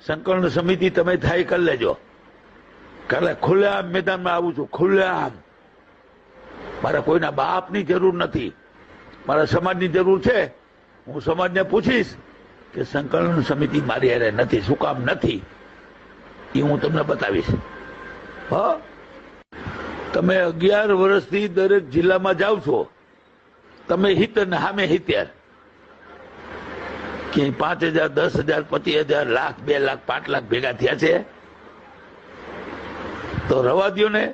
સંકલન સમિતિ તમે થાય કરી લેજો. કાલે ખુલ્લેઆમ મેદાનમાં આવું છું, ખુલ્લેઆમ. મારે કોઈના બાપની જરૂર નથી, મારા સમાજની જરૂર છે. હું સમાજને પૂછીશ કે સંકલન સમિતિ મારી હારે નથી, શું કામ નથી, એ હું તમને બતાવીશ. હા, તમે 11 વર્ષથી દરેક જિલ્લામાં જાઓ છો, તમે હિત ને સામે 70 કે 5,000, 10,000, 25,000, લાખ, 2 લાખ, 5 લાખ ભેગા થયા છે. તો રવા દો ને.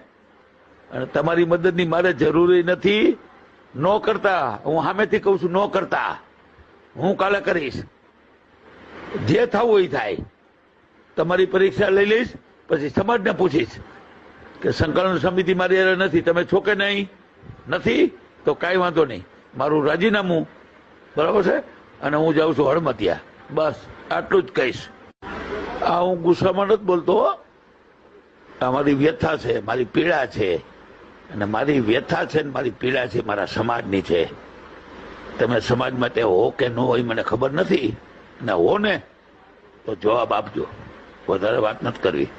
અને તમારી મદદની મારે જરૂરી નથી. ન કરતા, હું સામેથી કહું છું, ન કરતા. હું કાલે કરીશ, જે થવું એ થાય. તમારી પરીક્ષા લઈ લઈશ, પછી સમાજને પૂછીશ કે સંકલન સમિતિ મારી હારે નથી, તમે છો કે નહીં? નથી તો કાંઈ વાંધો નહીં, મારું રાજીનામું, બરાબર છે, અને હું જાઉં છું હળમતિયા. બસ આટલું જ કહીશ. આ હું ગુસ્સામાં નથી બોલતો. આ મારી વ્યથા છે, મારી પીડા છે. અને મારી વ્યથા છે ને મારી પીડા છે મારા સમાજની છે. તમે સમાજ માટે હો કે ન હોય મને ખબર નથી, અને હો ને તો જવાબ આપજો. વધારે વાત નથી કરવી.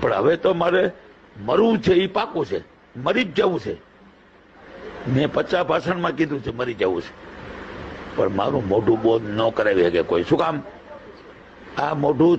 પણ હવે તો મારે મરવું છે, એ પાકું છે, મરી જ જવું છે. મેં 50 ભાષણમાં કીધું છે મરી જવું છે. પણ મારું મોઢું બોધ ન કરાવી શકે કોઈ. શું કામ? આ મોઢું